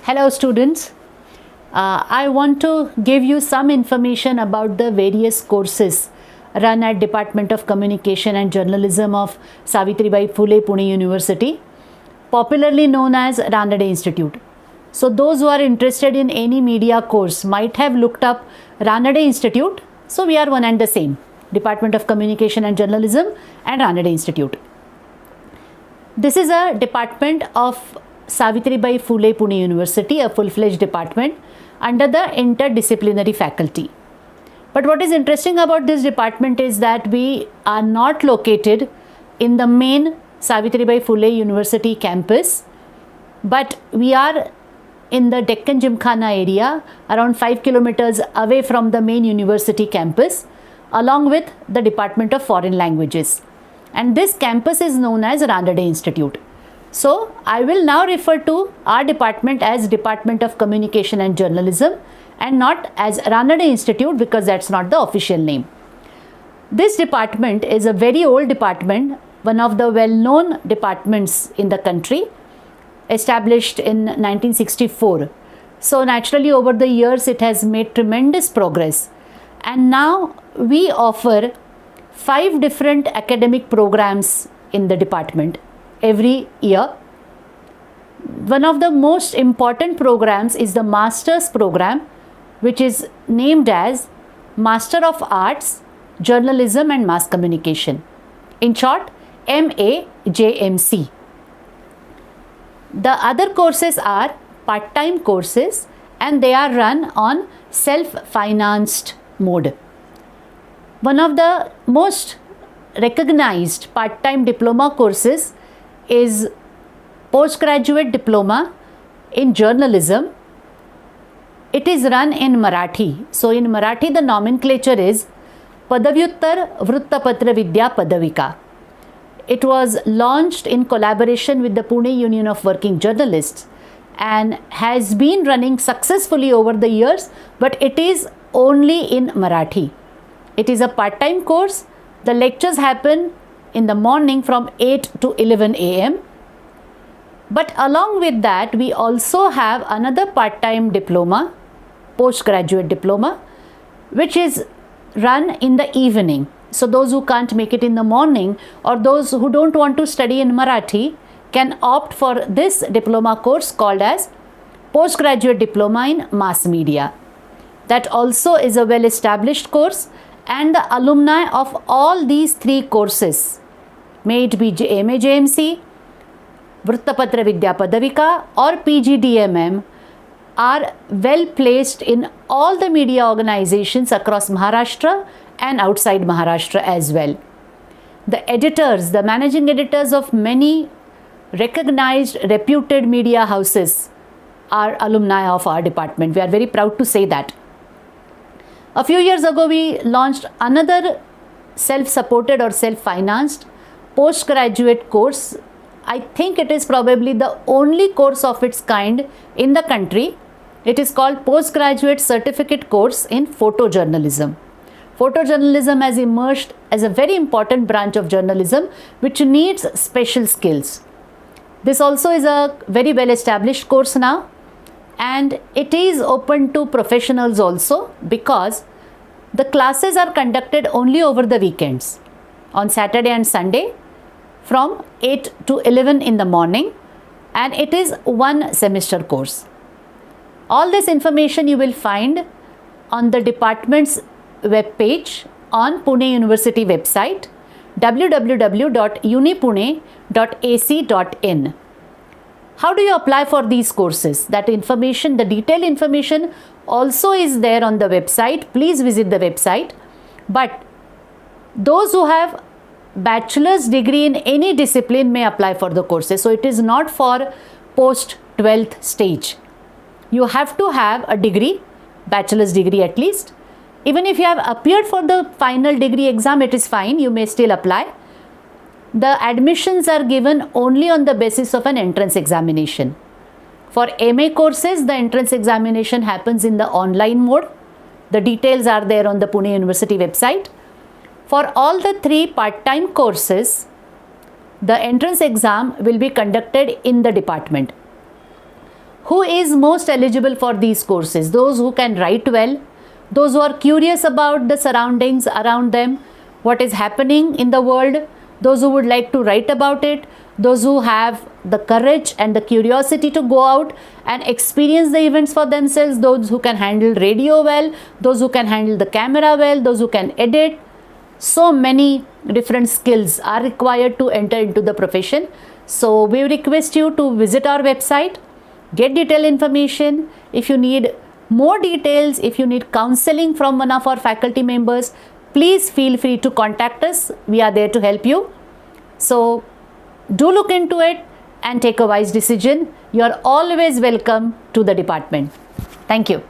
Hello students, I want to give you some information about the various courses run at Department of Communication and Journalism of Savitribai Phule Pune University, popularly known as Ranade Institute. So those who are interested in any media course might have looked up Ranade Institute. So we are one and the same, Department of Communication and Journalism and Ranade Institute. This is a department of Savitribai Phule Pune University, a full-fledged department under the interdisciplinary faculty. But what is interesting about this department is that we are not located in the main Savitribai Phule University campus, but we are in the Deccan Gymkhana area, around 5 kilometers away from the main university campus, along with the Department of Foreign Languages. And this campus is known as Ranade Institute. So I will now refer to our department as Department of Communication and Journalism and not as Ranade Institute because that's not the official name. This department is a very old department, one of the well-known departments in the country, established in 1964. So naturally over the years it has made tremendous progress, and now we offer 5 different academic programs in the department every year. One of the most important programs is the Master's program, which is named as Master of Arts, Journalism and Mass Communication. In short, MAJMC. The other courses are part-time courses and they are run on self-financed mode. One of the most recognized part-time diploma courses is postgraduate diploma in journalism. It is run in Marathi. So in Marathi the nomenclature is Padavyuttar Vrittapatra Vidya Padavika. It was launched in collaboration with the Pune Union of Working Journalists and has been running successfully over the years, but it is only in Marathi. It is a part-time course. The lectures happen in the morning from 8 to 11 a.m. But along with that, we also have another part-time diploma, postgraduate diploma, which is run in the evening. So those who can't make it in the morning or those who don't want to study in Marathi can opt for this diploma course called as postgraduate diploma in mass media. That also is a well-established course, and the alumni of all these 3 courses, may it be MAJMC, Vrittapatra Vidya Padavika or PGDMM, are well placed in all the media organizations across Maharashtra and outside Maharashtra as well. The editors, the managing editors of many recognized, reputed media houses are alumni of our department. We are very proud to say that. A few years ago, we launched another self-supported or self-financed postgraduate course. I think it is probably the only course of its kind in the country. It is called Postgraduate Certificate Course in Photojournalism. Photojournalism has emerged as a very important branch of journalism which needs special skills. This also is a very well-established course now, and it is open to professionals also because the classes are conducted only over the weekends, on Saturday and Sunday from 8 to 11 in the morning, and it is one semester course. All this information you will find on the department's web page on Pune University website www.unipune.ac.in. How do you apply for these courses? That information, the detailed information also is there on the website. Please visit the website. But those who have bachelor's degree in any discipline may apply for the courses. So it is not for post 12th stage. You have to have a degree, bachelor's degree at least. Even if you have appeared for the final degree exam, it is fine. You may still apply. The admissions are given only on the basis of an entrance examination. For MA courses, the entrance examination happens in the online mode. The details are there on the Pune University website. For all the 3 part-time courses, the entrance exam will be conducted in the department. Who is most eligible for these courses? Those who can write well, those who are curious about the surroundings around them, what is happening in the world, those who would like to write about it, those who have the courage and the curiosity to go out and experience the events for themselves, those who can handle radio well, those who can handle the camera well, those who can edit. So many different skills are required to enter into the profession. So we request you to visit our website, get detailed information. If you need more details, if you need counseling from one of our faculty members, please feel free to contact us. We are there to help you. So do look into it and take a wise decision. You are always welcome to the department. Thank you.